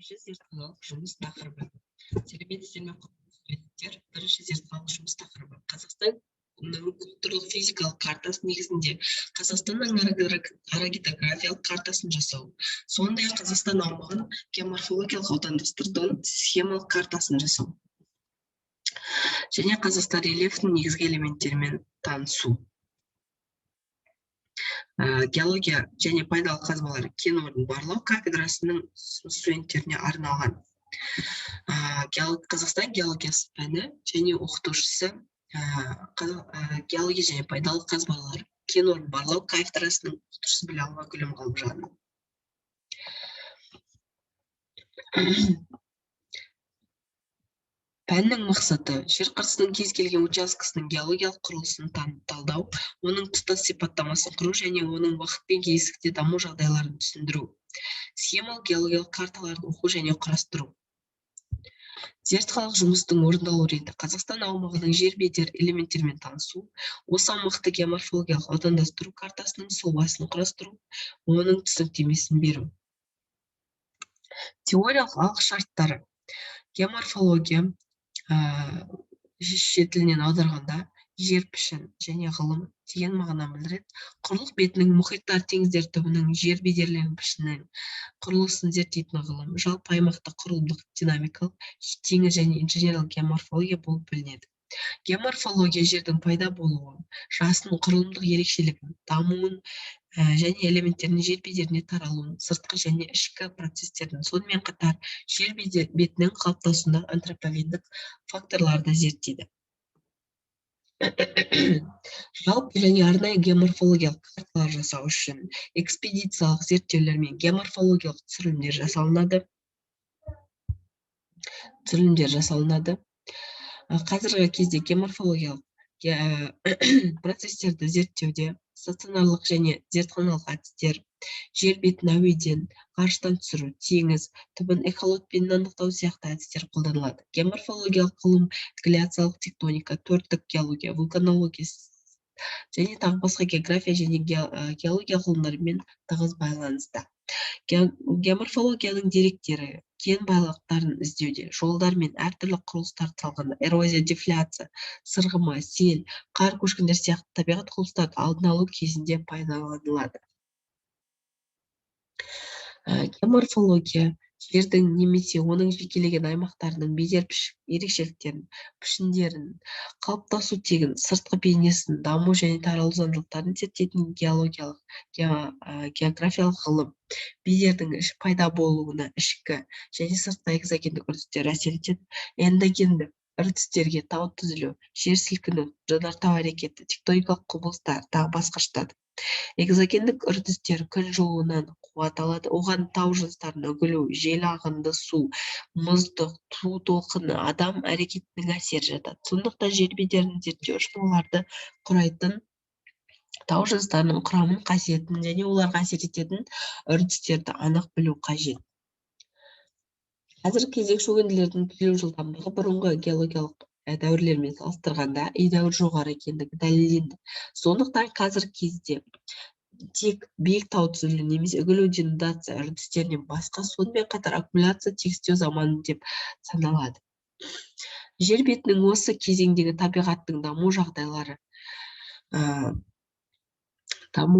Бірінші зертханалық жұмыс тақырыбы. Сәлеметсіздер ме студенттер? Бірінші зертханалық жұмыс тақырыбы. Қазақстанның культуралық физикалық картасы негізінде Қазақстанның арагидографиялық картасын жасау. Сондай-ақ Қазақстан аумағын геоморфологиялық аудандастырудың схемалық картасын жасау. Және Қазақстан рельефінің негізгі элементтерімен танысу. Геология және пайдалы қазбалар кен орнын барлау кафедрасының студенттеріне арналған. Қазақстан геологиясы пәні және оқытушысы геология және пайдалы қазбалар кен орнын барлау кафедрасының оқытушысы Білалова Гүлім Ғалымжанова. Пәннің мақсаты жер қыртысының кез келген учаскесінің геологиялық құрылысын талдау, оның тұтас сипаттамасын құру және оның уақыт пен кеңістікте даму жағдайларын түсіндіру. Схемалық геологиялық карталарды оқу және құрастыру. Зертханалық жұмыстың орындалу реті. Қазақстан аумағының жер бедері элементтерімен танысу, осы аумақты геоморфологиялық аудандастыру картасының сұлбасын құрастыру, оның түсініктемесін беру. Теориялық алғышарттары. Геоморфология шет тілінен аударғанда жер пішін және ғылым деген мағына білдіреді. Құрылық бетінің, мұхиттар, теңіздер түбінің, жер бедерлерінің пішінінің құрылысын зерттейтін ғылым, жалпы аймақта құрылымдық динамикалық, теңіз және инженерлік геоморфология болып білінеді. Геоморфология жердің пайда болуы, жасының құрылымдық ерекшелігін, дамуын және элементтерінің жер бедеріне таралуын, сыртқы және ішкі процестердің, сонымен қатар жер бетінің қалыптасуында антропогендік факторларды зерттейді. Жалпы және арнайы геоморфологиялық карталар жасау үшін экспедициялық зерттеулер мен геоморфологиялық түсірілімдер жасалынады. Қазіргі кезде геоморфологиялық процестерді зерттеуде стационарлық және зертханалық әдістер, жер бетін әуеден, ғарыштан түсіру, теңіз түбін эхолотпен анықтау сияқты әдістер қолданылады. Геоморфологиялық ғылым, гляциялық тектоника, төрттік геология, вулканология және тағы басқа география және геология ғылымдарымен тығыз байланысты. Геоморфологияның деректері кен байлықтарын іздеуде, жолдар мен әртүрлі құрылыстар салғанда, эрозия, дефляция, сырғыма, сел, қар көшкіндер сияқты табиғат құбылыстарды алдын алу кезінде пайдаланылады. Геоморфология жердің немесе оның жекелеген аймақтарының бедер ерекшеліктерін, пішіндерін, қалыптасу тегін, сыртқы бейнесін, даму және таралу заңдылықтарын зерттейтін географиялық ғылым. Бедердің пайда болуына ішкі және сыртқы экзогендік үрдістер әсер етеді. Эндогенді үрдістерге тау түзілу, жер сілкіну, жанартау әрекеті, тектоникалық құбылыстар тағы басқа жатады. Экзогендік үрдістер күн жылуынан қуат алады, оған тау жыныстарының үгілу, жел ағынды су, мұздық, су толқыны, адам әрекетінің әсері жатады. Сондықтан жер бедерін зерттеу үшін оларды құрайтын тау жыныстарының құрамын, қасиетін және оларға әсер ететін үрдістерді анық білу қажет. Қазіргі кезде шөгінділердің түзілу жылдамдығы бұрынғы геологиялық дәуірлермен салыстырғанда едәуір жоғары екендігі дәлелденді. Сондықтан қазіргі кезде тек биік тау түзілу немесе үгілу денудация үрдістерінен басқа, сонымен қатар аккумуляция тегістеу заманы деп саналады. Жер бетінің осы кезеңдегі табиғаттың даму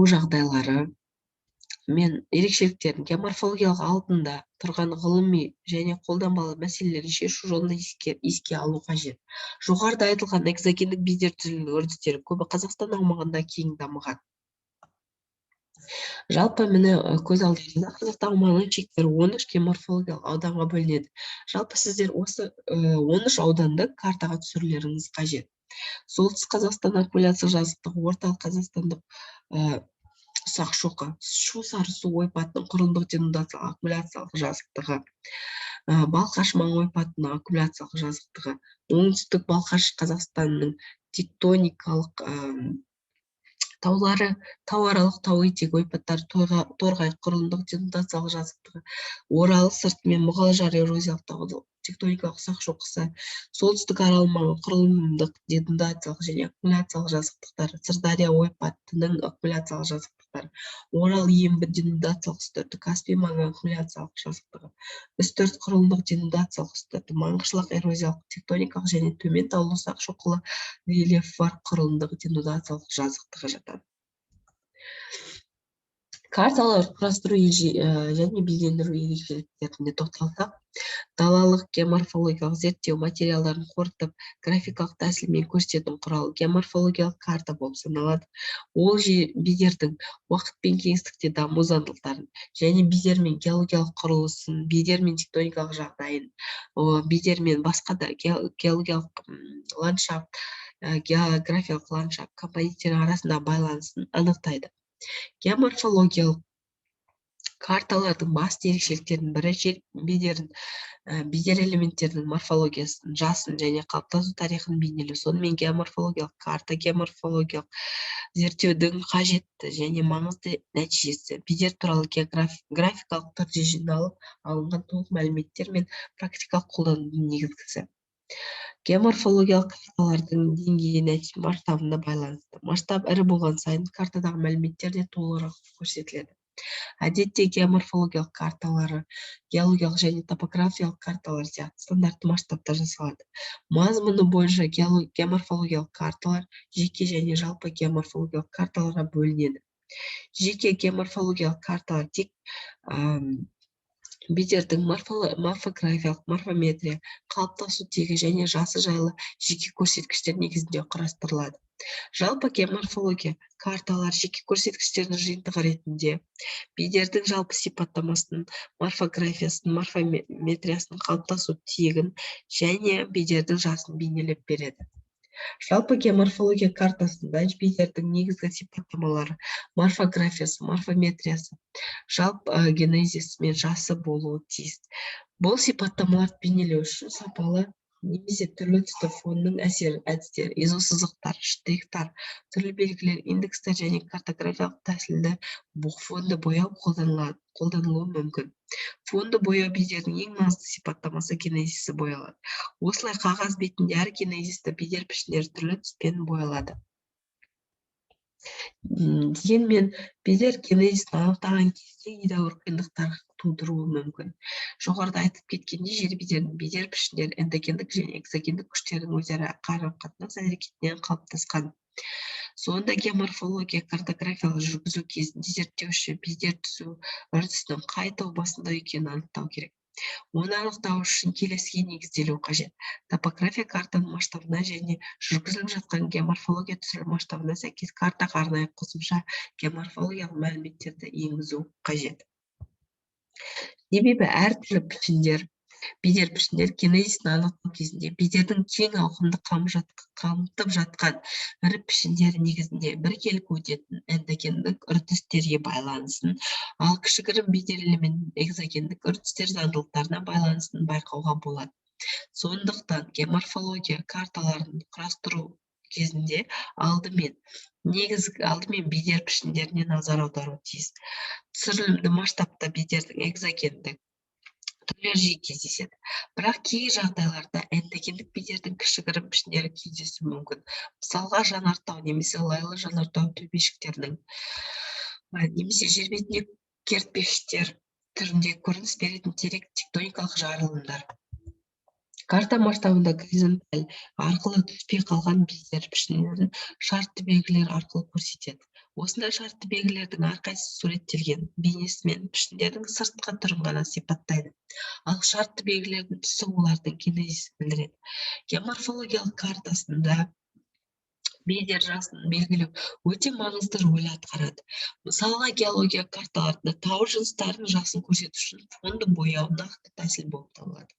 жағдайлары мен ерекшеліктерін геоморфологиялық алдында тұрған ғылыми және қолданбалы мәселелерді шешу жолында еске алу қажет. Жоғарыда айтылған экзогендік бедер түзілуінің үрдістері көбі Қазақстан аумағында кең дамыған. Жалпы міне көз алдыңызда Қазақстан аумағының шектері 13 геоморфологиялық ауданға бөлінеді. Жалпы сіздер осы 13 ауданды картаға түсірулеріңіз қажет. Солтүстік Қазақстан аккумуляциялық жазықтығы, орталық Қазақстандық ұсақ шоқы, шу сарысу ойпатының құрылымдық денудациялық аккумуляциялық жазықтығы, Балқаш маң ойпатының аккумуляциялық жазықтығы, оңтүстік Балқаш Қазақстанның тектоникалық таулары, тауаралық тау-етек ойпаттары, торғай құрылымдық денудациялық жазықтығы, Орал сырты мен Мұғалжар эрозиялық тектоникалық ұсақ шоқысы, солтүстік Арал маңы құрылымдық денудациялық және аккумуляциялық жазықтықтары, Сырдария ойпатының аккумуляциялық жазықтықтары, жазықтықтар. Орал ембі денудациялық үстірті, Каспий маңы аккумуляциялық жазықтығы. Үстірт құрылымдық денудациялық үстірті, маңғышлақ эрозиялық тектоникалық және төмен таулы ұсақ шоқылы рельеф бар құрылымдық денудациялық жазықтығы жатады. Карталар құрастыру және безендіру ерекшеліктеріне тоқталсақ, далалық геоморфологиялық зерттеу материалдарын қорытып, графикалық тәсілмен көрсететін құрал геоморфологиялық карта болып саналады. Ол бедердің уақыт пен кеңістікте даму заңдылықтарын және бедер мен геологиялық құрылысын, бедер мен тектоникалық жағдайын, бедер мен басқа да геологиялық ландшафт, географиялық ландшафт компоненттері арасындағы байланысын анықтайды. Геоморфологиялық карталардың басты ерекшеліктерінің бірі жер бедерін, бедер элементтерінің морфологиясын, жасын және қалыптасу тарихын бейнелеу. Сонымен геоморфологиялық карта геоморфологиялық зерттеудің қажетті және маңызды нәтижесі. Бедер туралы графикалық түрде жиналып алынған толық мәліметтер мен практикалық қолданудың негізгісі. Геоморфологиялық карталардың деңгейі масштабына байланысты. Масштаб ірі болған сайын картадағы мәліметтер де толығырақ көрсетіледі. Әдетте геоморфологиялық карталары геологиялық және топографиялық карталар сияқты стандартты масштабта жасалады. Мазмұны бойынша геоморфологиялық карталар жеке және жалпы геоморфологиялық карталарға бөлінеді. Жеке геоморфологиялық карталар тек бедердің морфографиялық, морфометрия, қалыптасу тегі және жасы жайлы жеке көрсеткіштер негізінде құрастырылады. Жалпы геоморфология карталар жеке көрсеткіштердің жиынтығы ретінде бедердің жалпы сипаттамасын, морфографиясын, морфометриясын, қалыптасу тегін және бедердің жасын бейнелеп береді. Жалпы геоморфология картасында бедердің негізгі сипаттамалары, морфографиясы, морфометриясы, жалпы генезис мен жасы болуы тиіс. Бұл сипаттамаларды бейнелеу үшін сапалы немесе түрлі түсті фонның әдістері, изосызықтар, штрихтар, түрлі белгілер, индекстер және картографиялық тәсілді фонды бояу қолданылуы мүмкін. Фонды бояу бедердің ең маңызды сипаттамасы генезисі боялады. Осылай қағаз бетінде әр генезисті бедер пішіндері түрлі түспен боялады. Дегенмен бедер генезисін анықтаған кезде едәуір қиындықтар тудыруы мүмкін. Жоғарыда айтып кеткендей, жер бедерінің бедер пішіндері эндогендік және экзогендік күштердің өзара қарым-қатынас әрекетінен қалыптасқан. Сонда геоморфология картографиялық жүргізу кезінде зерттеуші бедер түзу үрдісінің қай тау басында екенін анықтау керек. Оны анықтау үшін келесіге негізделу қажет. Топография картаның масштабына және жүргізіліп жатқан геоморфология түсірілім масштабына сәйкес картаға арнайы қосымша геоморфологиялық мәліметтерді енгізу қажет. Себебі әртүрлі бедер пішіндер генезисін анықтау кезінде бедердің кең ауқымды қамтып жатқан ірі пішіндері негізінде біркелкі өтетін эндогендік үрдістерге байланысын, ал кішігірім бедер элементінің экзогендік үрдістер заңдылықтарына байланысын байқауға болады. Сондықтан геоморфология карталарын құрастыру кезінде алдымен бедер пішіндеріне назар аудару тиіс. Түсірілімді масштабта бедердің экзогендік түрлері жиі кездеседі. Бірақ кей жағдайларда эндогендік бедердің кішігірім пішіндері кездесуі мүмкін. Мысалға, жанартау немесе лайлы жанартау төбешіктерінің немесе жер бетінде кертпештер түрінде көрініс беретін терек тектоникалық жарылымдар. Карта масштабында горизонталь арқылы түспей қалған бедер пішіндерін шартты белгілер арқылы көрсетеді. Осындай шартты белгілердің әрқайсысы суреттелген бейнесімен пішіндердің сыртқы түрін ғана сипаттайды. Ал шартты белгілердің түсі олардың генезисін білдіреді. Геоморфологиялық картасында бедер жасын белгілеу өте маңызды рөл атқарады. Мысалға, геология карталарында тау жыныстарының жасын көрсету үшін фонды бояу нақты тәсіл болып табылады.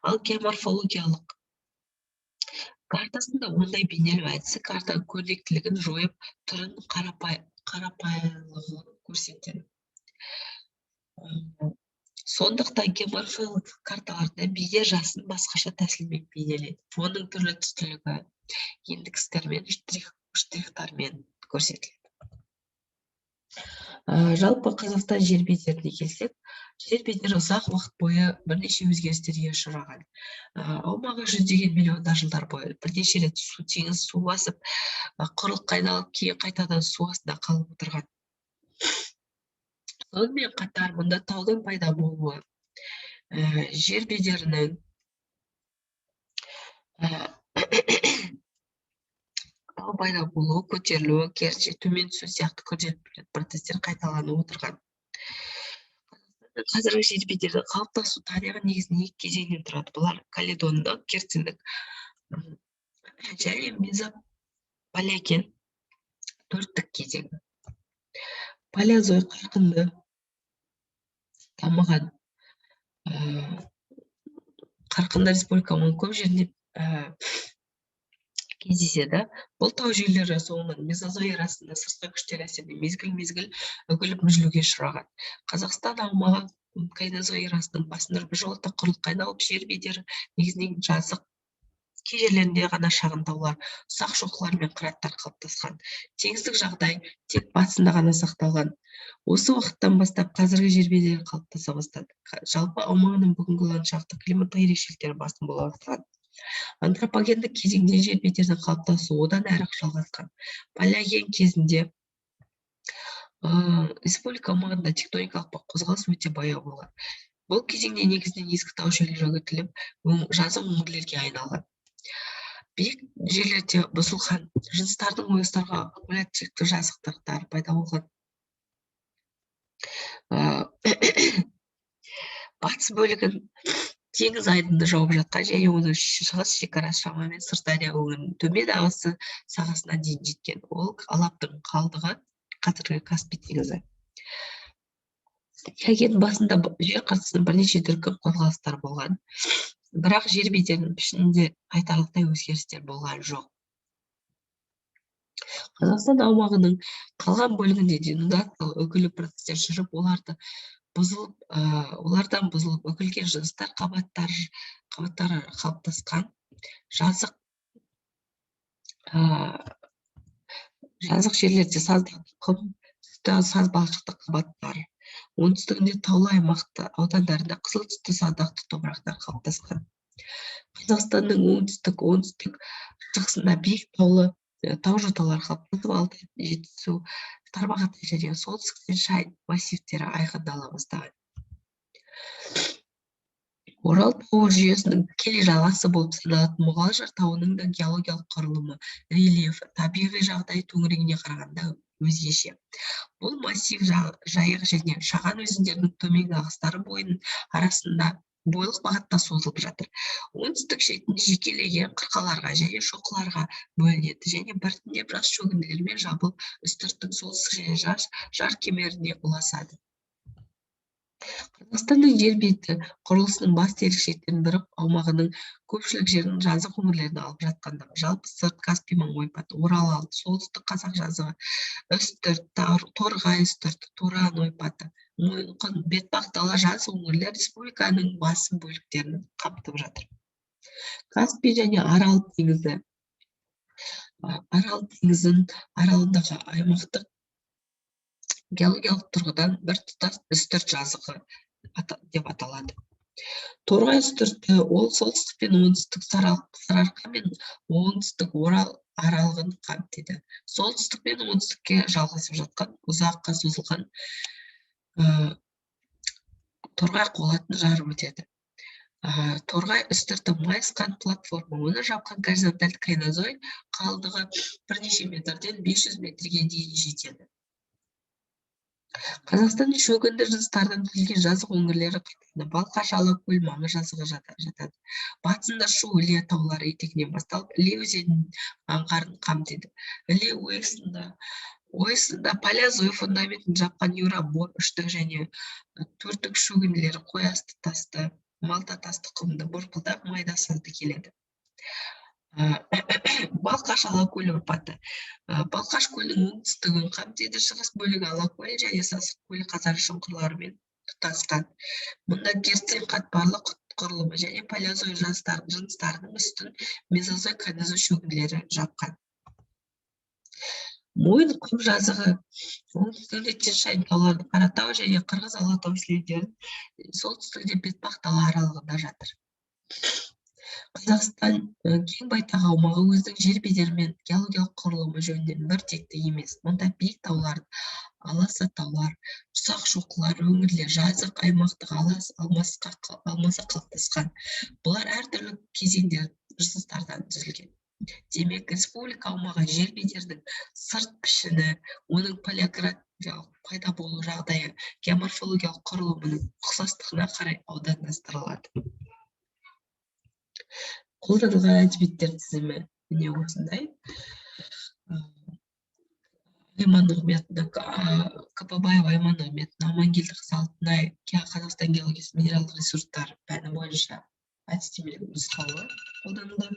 Ал геоморфологиялық картасында ондай бейнелеу әдісі картаның көрнектілігін жойып, түрін қарапайымдылығын көрсетеді. Сондықтан геоморфологиялық карталарда бедер жасын басқаша тәсілмен бейнеледі. Фонның түрлі түстілігі индекстермен, штрихтармен көрсетіледі. Жалпы Қазақстан жер бедеріне келсек, жер бедері ұзақ уақыт бойы бірнеше өзгерістерге ұшыраған. Аумағы жүздеген миллиондар жылдар бойы бірнеше рет теңіз су басып, құрылыққа айналып, кейін қайтадан су астында қалып отырған. Сонымен қатар мұнда таудың пайда болуы, жер бедерінің тау пайда болуы, көтерілуі, керісінше төмен түсу сияқты күрделі процестер қайталанып отырған. Қазіргі жер бедерінің қалыптасу тарихы негізінен екі кезеңнен тұрады. Бұлар каледондық, герциндік және мезополиоген төрттік кезеңі. Палеозой қарқынды дамыған қарқынды республиканың көп жерінде кездеседі. Бұл тау жүйелері соңынан мезозой эрасында сыртқы күштер әсерінен мезгіл-мезгіл үгіліп мүжілуге ұшыраған. Қазақстан аумағы кайнозой эрасының басында біржолата құрлыққа айналып, жер бедері негізінен жазық, кей жерлерінде ғана шағын таулар, ұсақ шоқылар мен қыраттар қалыптасқан. Теңіздік жағдай тек батысында ғана сақталған. Осы уақыттан бастап қазіргі жер бедері қалыптаса бастады. Жалпы аумағының бүгінгі ландшафттық климаттық ерекшеліктері басым бола бастаған. Антропогендік кезеңде жер бедерінің қалыптасуы одан әрі жалғасқан. Палеоген кезінде республика аумағында тектоникалық қозғалыс өте баяу болған. Бұл кезеңде негізінен ескі тау жүйелері үгітіліп, жазық өңірлерге айналған. Биік жерлерде бұзылған жыныстардың ойыстарға аккумулятивті жазықтықтар пайда болған. Батыс бөлігін теңіз айдынды жауып жатқан және оның шығыс шекарасы шамамен Сырдария өңірінің төмен ағысы сағасына дейін жеткен. Ол алаптың қалдығы қазіргі Каспий теңізі. Палеоген басында жер қыртысының бірнеше дүркін қозғалыстар болған. Бірақ жер бедерінің пішінінде айтарлықтай өзгерістер болған жоқ. Қазақстан аумағының қалған бөлігінде денудациялық үгілу процестер жүріп, олардан бұзылып үгілген жыныстар қабаттары қалыптасқан. Жазық жерлерде саздық құм, саз балшықты қабаттар. Оңтүстігінде таулы аймақты аудандарында қызыл түсті саздақты топырақтар қалыптасқан. Қазақстанның оңтүстік шығысында биік таулы тау жоталары қалыптасып, Алтай, Жетісу, Тарбағатай және солтүстіктен Шай массивтері айқындала бастаған. Орал тауы жүйесінің тікелей жалғасы болып саналатын Мұғалжар тауының да геологиялық құрылымы, рельефі, табиғи жағдай төңірегіне қарағанда өзгеше. Бұл массив Жайық және Шаған өзендерінің төменгі ағыстары бойының арасында бойлық бағытта созылып жатыр. Оңтүстік шетінде жекелеген қырқаларға және шоқыларға бөлінеді және біртіндеп жас шөгінділермен жабылып, үстірттің солтүстік және жар кемеріне ұласады. Қазақстанның жер беті құрылысының басты ерекшеліктерінің бірі аумағының көпшілік жерінің жазық өңірлерін алып жатқандығы. Жалпы сырт Каспий маңы ойпаты, Орал алты, солтүстік қазақ жазығы, үстірт, торғай үстірт, Туран ойпаты, Мойынқұм, бетпақ дала жазық өңірлер республиканың басым бөліктерін қамтып жатыр. Каспий және Арал теңізі. Арал теңізінің аралығындағы аймақтық геологиялық тұрғыдан біртұтас үстірт жазығы деп аталады. Торғай үстірті ол солтүстік пен оңтүстік Сарыарқа мен оңтүстік Орал аралығын қамтиды. Солтүстік пен оңтүстікке жалғасып жатқан ұзаққа созылған торғай қолатын жарып өтеді. Торғай үстірті майысқан платформа, оны жапқан горизонталь кайнозой қалдығы бірнеше метрден 500 метрге дейін жетеді. Қазақстанның шөгінді жыныстардан түзілген жазық өңірлері қатарына Балқаш, Алакөл маңы жазығы жатады. Батысында Шу, Іле таулары етегінен басталып, Іле өзенінің аңғарын қамтиды. Іле ойысында палеозой фундаментін жапқан Юра-Бор үштік және төрттік шөгінділері қоясты тасты, малта тасты құмды, бұрқылдақ майда сазды келеді. Балқаш Алакөл ойпаты. Балқаш көлінің оңтүстігін қамтиды, шығыс бөлігі Алакөл және Сасық көлі қазары шұңқырларымен тұтасқан. Мұнда герцин қатпарлы құрылымы және палеозой жыныстарының үстін мезозой кайнозой шөгінділері жапқан. Мойынқұм жазығы оңтүстігінде Тянь-Шань тауларының Қаратау және Қырғыз-Алатау сілемдерінің солтүстігінде бетпақ дала аралығында жатыр. Қазақстан кең байтақ аумағы өзінің жер бедері мен геологиялық құрылымы жөнінен бір текті емес. Мұнда биік таулар, аласа таулар, ұсақ шоқылар, өңірлер, жазық аймақтық алмасы қалыптасқан. Бұлар әртүрлі кезеңдер жыныстардан түзілген. Демек, республика аумағы жер бедерінің сырт пішіні, оның полиграфиялық пайда болу жағдайы, геоморфологиялық құрылымының ұқсастығына қарай аудандастырылады. Қолданылған әдебиеттер тізімі міне осындай. Айман Нығметовна, Капабаева Айман Нығметовна, Амангелді Алтынай, Қазақстан геологиясы минералдық ресурстар пәні бойынша әдістемелік нұсқауы қолданылды.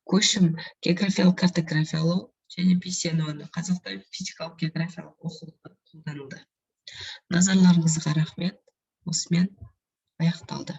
Көшім географиялық картографиялау және Бейсенованы Қазақстан физикалық географиялық оқулығы қолданылды. Назарларыңызға рахмет. Осымен аяқталды.